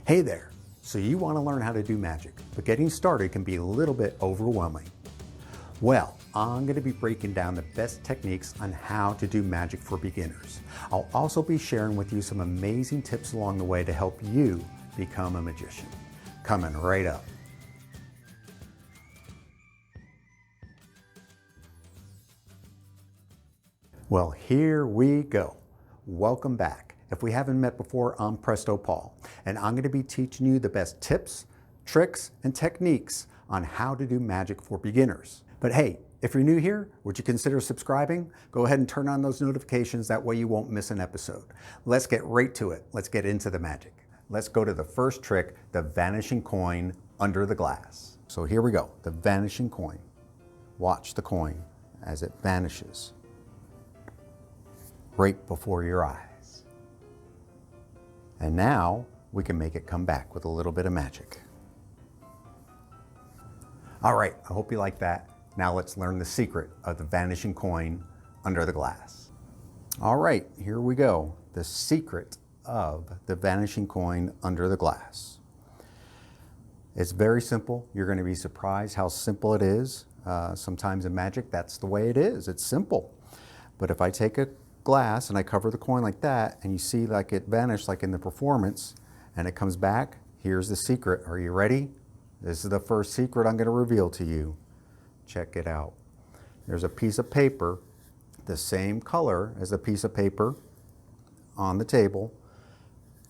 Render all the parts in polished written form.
Hey there! So you want to learn how to do magic, but getting started can be a little bit overwhelming. Well, I'm going to be breaking down the best techniques on how to do magic for beginners. I'll also be sharing with you some amazing tips along the way to help you become a magician. Coming right up. Well, here we go. Welcome back. If we haven't met before, I'm Presto Paul, and I'm going to be teaching you the best tips, tricks, and techniques on how to do magic for beginners. But hey, if you're new here, would you consider subscribing? Go ahead and turn on those notifications, that way you won't miss an episode. Let's get right to it. Let's get into the magic. Let's go to the first trick, the vanishing coin under the glass. So here we go, the vanishing coin. Watch the coin as it vanishes right before your eyes. And now we can make it come back with a little bit of magic. All right, I hope you like that. Now let's learn the secret of the vanishing coin under the glass. All right, here we go. The secret of the vanishing coin under the glass. It's very simple. You're going to be surprised how simple it is. Sometimes in magic, that's the way it is. It's simple. But if I take a glass and I cover the coin like that, and you see like it vanished like in the performance, and it comes back, here's the secret. Are you ready? This is the first secret I'm going to reveal to you. Check it out. There's a piece of paper, the same color as the piece of paper on the table,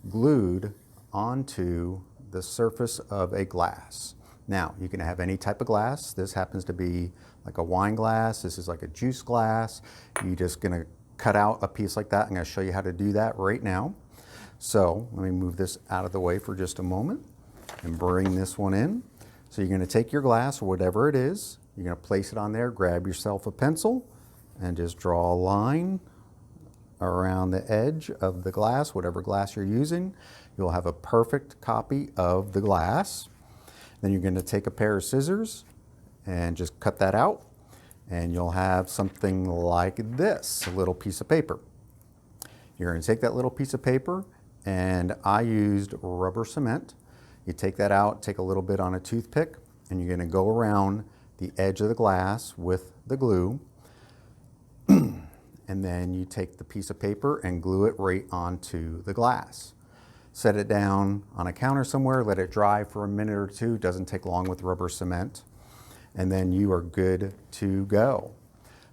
glued onto the surface of a glass. Now, you can have any type of glass. This happens to be like a wine glass. This is like a juice glass. You're just going to cut out a piece like that. I'm going to show you how to do that right now. So let me move this out of the way for just a moment and bring this one in. So you're going to take your glass or whatever it is, you're going to place it on there, grab yourself a pencil and just draw a line around the edge of the glass, whatever glass you're using. You'll have a perfect copy of the glass. Then you're going to take a pair of scissors and just cut that out. And you'll have something like this, a little piece of paper. You're going to take that little piece of paper, and I used rubber cement. You take that out, take a little bit on a toothpick, and you're going to go around the edge of the glass with the glue. And then you take the piece of paper and glue it right onto the glass. Set it down on a counter somewhere, let it dry for a minute or two. It doesn't take long with rubber cement. And then you are good to go.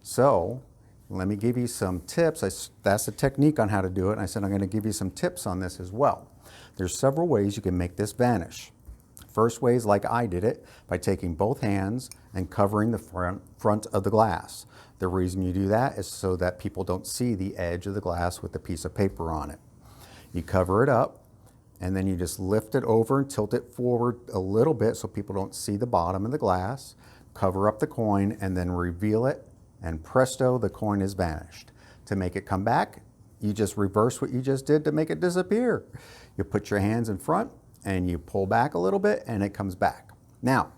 So let me give you some tips. That's a technique on how to do it. And I said I'm going to give you some tips on this as well. There's several ways you can make this vanish. First way is like I did it, by taking both hands and covering the front of the glass. The reason you do that is so that people don't see the edge of the glass with the piece of paper on it. You cover it up, and then you just lift it over and tilt it forward a little bit so people don't see the bottom of the glass. Cover up the coin and then reveal it, and presto, the coin is vanished. To make it come back, you just reverse what you just did to make it disappear. You put your hands in front and you pull back a little bit and it comes back. Now,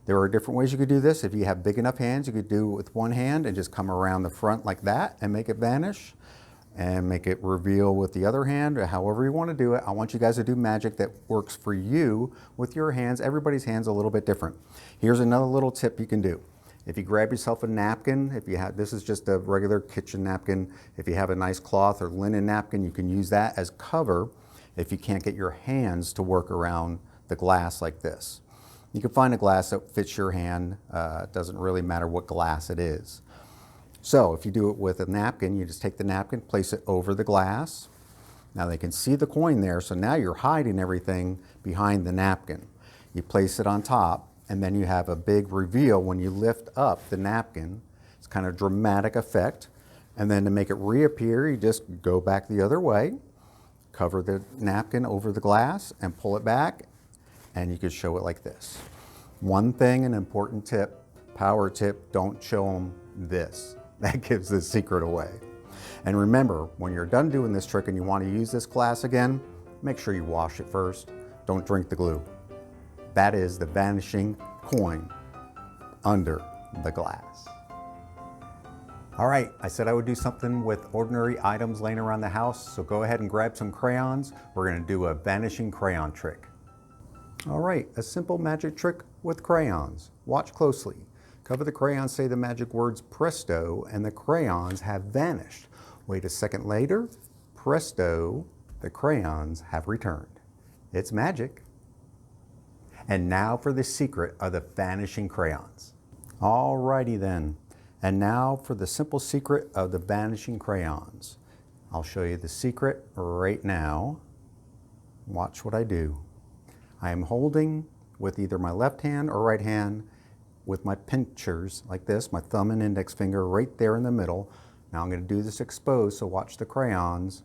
there are different ways you could do this. If you have big enough hands, you could do it with one hand and just come around the front like that and make it vanish, and make it reveal with the other hand, or however you want to do it. I want you guys to do magic that works for you with your hands. Everybody's hands are a little bit different. Here's another little tip you can do. If you grab yourself a napkin, if you have, this is just a regular kitchen napkin. If you have a nice cloth or linen napkin, you can use that as cover if you can't get your hands to work around the glass like this. You can find a glass that fits your hand. It doesn't really matter what glass it is. So if you do it with a napkin, you just take the napkin, place it over the glass. Now they can see the coin there, so now you're hiding everything behind the napkin. You place it on top, and then you have a big reveal when you lift up the napkin. It's kind of dramatic effect. And then to make it reappear, you just go back the other way, cover the napkin over the glass, and pull it back, and you could show it like this. One thing, an important tip, power tip, don't show them this. That gives the secret away. And remember, when you're done doing this trick and you want to use this glass again, make sure you wash it first. Don't drink the glue. That is the vanishing coin under the glass. All right, I said I would do something with ordinary items laying around the house, so go ahead and grab some crayons. We're going to do a vanishing crayon trick. All right, a simple magic trick with crayons. Watch closely. Cover the crayons, say the magic words Presto, and the crayons have vanished. Wait a second later, Presto, the crayons have returned. It's magic. And now for the secret of the vanishing crayons. All righty then. And now for the simple secret of the vanishing crayons. I'll show you the secret right now. Watch what I do. I am holding with either my left hand or right hand with my pinchers like this, my thumb and index finger right there in the middle. Now I'm going to do this exposed, so watch the crayons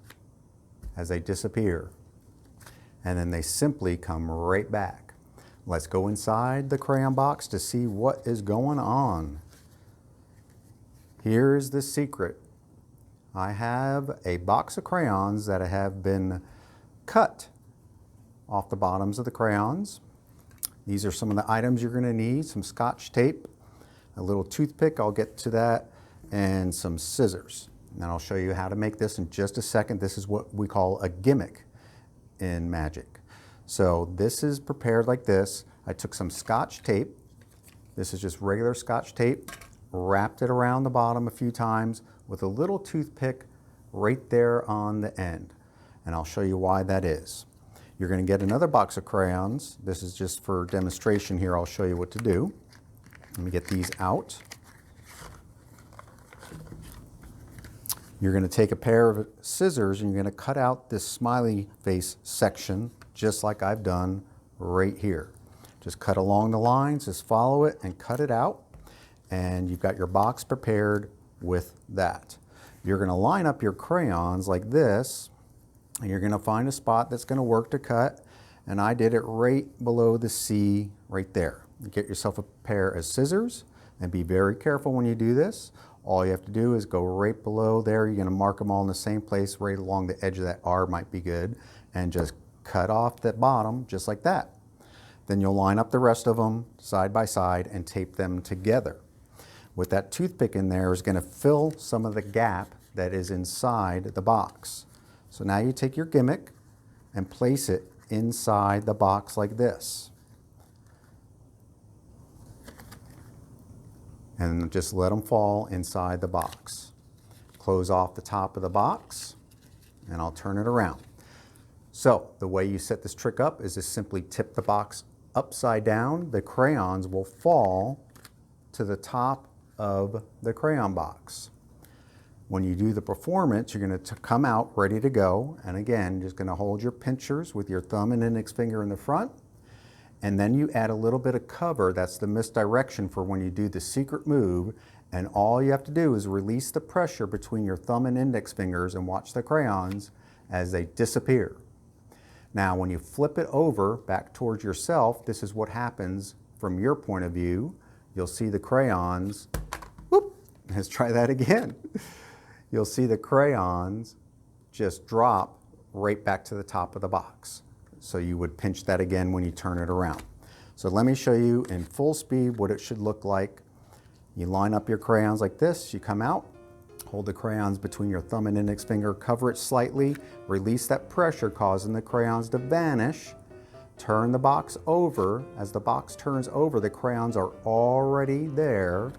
as they disappear. And then they simply come right back. Let's go inside the crayon box to see what is going on. Here's the secret. I have a box of crayons that have been cut off the bottoms of the crayons. These are some of the items you're going to need. Some Scotch tape, a little toothpick, I'll get to that, and some scissors. And I'll show you how to make this in just a second. This is what we call a gimmick in magic. So this is prepared like this. I took some Scotch tape. This is just regular Scotch tape. Wrapped it around the bottom a few times with a little toothpick right there on the end. And I'll show you why that is. You're going to get another box of crayons. This is just for demonstration here. I'll show you what to do. Let me get these out. You're going to take a pair of scissors and you're going to cut out this smiley face section just like I've done right here. Just cut along the lines, just follow it and cut it out. And you've got your box prepared with that. You're going to line up your crayons like this, and you're going to find a spot that's going to work to cut. And I did it right below the C right there. Get yourself a pair of scissors and be very careful when you do this. All you have to do is go right below there. You're going to mark them all in the same place, right along the edge of that R might be good, and just cut off the bottom just like that. Then you'll line up the rest of them side by side and tape them together. With that toothpick in there is going to fill some of the gap that is inside the box. So now you take your gimmick and place it inside the box like this. And just let them fall inside the box. Close off the top of the box and I'll turn it around. So the way you set this trick up is to simply tip the box upside down. The crayons will fall to the top of the crayon box. When you do the performance, you're going to come out ready to go. And again, just going to hold your pinchers with your thumb and index finger in the front. And then you add a little bit of cover. That's the misdirection for when you do the secret move. And all you have to do is release the pressure between your thumb and index fingers and watch the crayons as they disappear. Now, when you flip it over back towards yourself, this is what happens from your point of view. You'll see the crayons, whoop, let's try that again. You'll see the crayons just drop right back to the top of the box. So you would pinch that again when you turn it around. So let me show you in full speed what it should look like. You line up your crayons like this, you come out, hold the crayons between your thumb and index finger, cover it slightly, release that pressure causing the crayons to vanish. Turn the box over. As the box turns over, the crayons are already there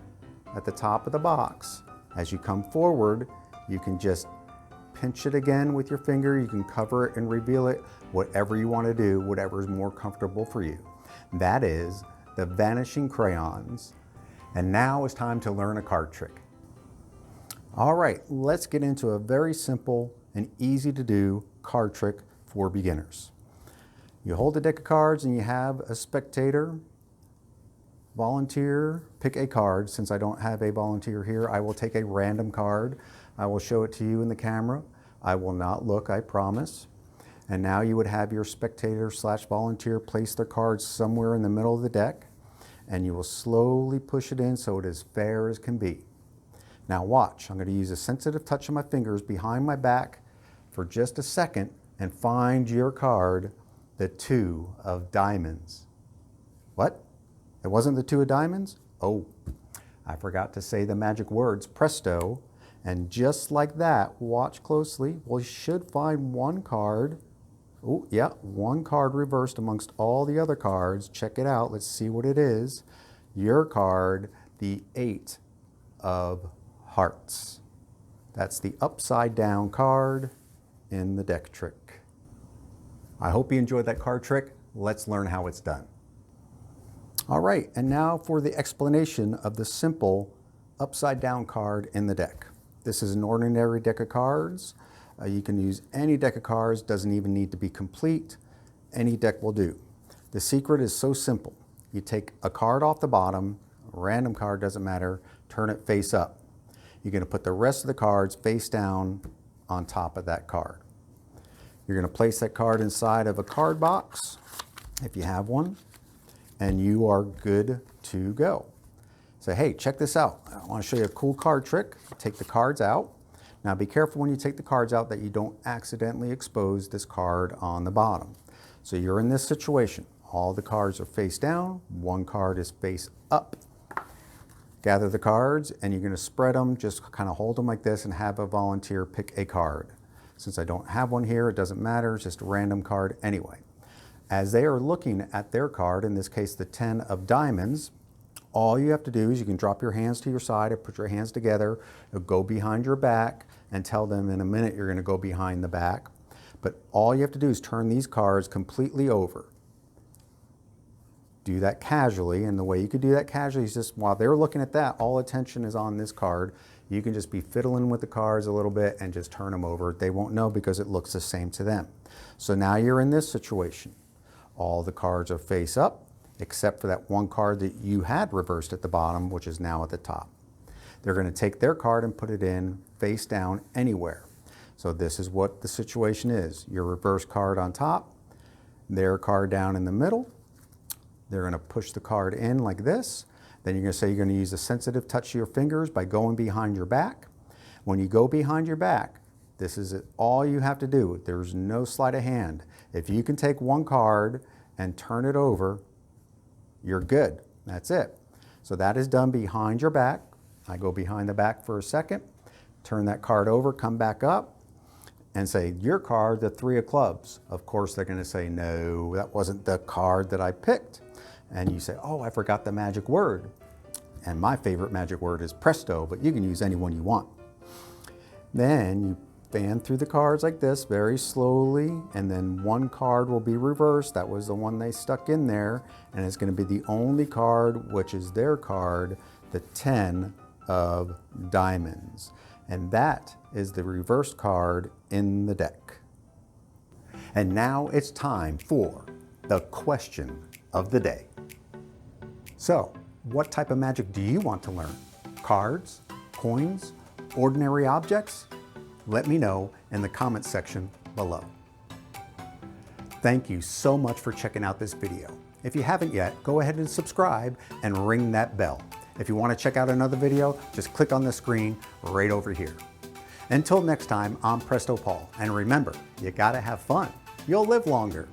at the top of the box. As you come forward, you can just pinch it again with your finger. You can cover it and reveal it, whatever you want to do, whatever is more comfortable for you. That is the Vanishing Crayons. And now it's time to learn a card trick. All right, let's get into a very simple and easy to do card trick for beginners. You hold a deck of cards and you have a spectator, volunteer, pick a card. Since I don't have a volunteer here, I will take a random card. I will show it to you in the camera. I will not look, I promise. And now you would have your spectator / volunteer place their cards somewhere in the middle of the deck, and you will slowly push it in so it is fair as can be. Now watch, I'm going to use a sensitive touch of my fingers behind my back for just a second and find your card, the 2 of diamonds. What? It wasn't the 2 of diamonds? Oh, I forgot to say the magic words, Presto. And just like that, watch closely, we should find one card. Oh, yeah, one card reversed amongst all the other cards. Check it out. Let's see what it is. Your card, the 8 of Hearts. That's the upside down card in the deck trick. I hope you enjoyed that card trick. Let's learn how it's done. All right, and now for the explanation of the simple upside down card in the deck. This is an ordinary deck of cards. You can use any deck of cards, doesn't even need to be complete. Any deck will do. The secret is so simple. You take a card off the bottom, a random card, doesn't matter, turn it face up. You're going to put the rest of the cards face down on top of that card. You're going to place that card inside of a card box, if you have one, and you are good to go. Say, hey, check this out. I want to show you a cool card trick. Take the cards out. Now be careful when you take the cards out that you don't accidentally expose this card on the bottom. So you're in this situation. All the cards are face down, one card is face up. Gather the cards and you're going to spread them, just kind of hold them like this and have a volunteer pick a card. Since I don't have one here, it doesn't matter, it's just a random card anyway. As they are looking at their card, in this case the 10 of diamonds, all you have to do is you can drop your hands to your side or put your hands together, or go behind your back and tell them in a minute you're going to go behind the back. But all you have to do is turn these cards completely over. Do that casually, and the way you could do that casually is just while they're looking at that, all attention is on this card. You can just be fiddling with the cards a little bit and just turn them over. They won't know because it looks the same to them. So now you're in this situation. All the cards are face up, except for that one card that you had reversed at the bottom, which is now at the top. They're going to take their card and put it in face down anywhere. So this is what the situation is. Your reverse card on top, their card down in the middle. They're going to push the card in like this. Then you're going to say you're going to use a sensitive touch of your fingers by going behind your back. When you go behind your back, this is all you have to do. There's no sleight of hand. If you can take one card and turn it over, you're good. That's it. So that is done behind your back. I go behind the back for a second, turn that card over, come back up, and say, your card, the 3 of clubs. Of course, they're going to say, no, that wasn't the card that I picked. And you say, oh, I forgot the magic word. And my favorite magic word is Presto, but you can use any one you want. Then you fan through the cards like this very slowly, and then one card will be reversed. That was the one they stuck in there, and it's going to be the only card, which is their card, the 10 of diamonds. And that is the reversed card in the deck. And now it's time for the question of the day. So, what type of magic do you want to learn? Cards, coins, ordinary objects? Let me know in the comments section below. Thank you so much for checking out this video. If you haven't yet, go ahead and subscribe and ring that bell. If you want to check out another video, just click on the screen right over here. Until next time, I'm Presto Paul, and remember, you gotta have fun. You'll live longer.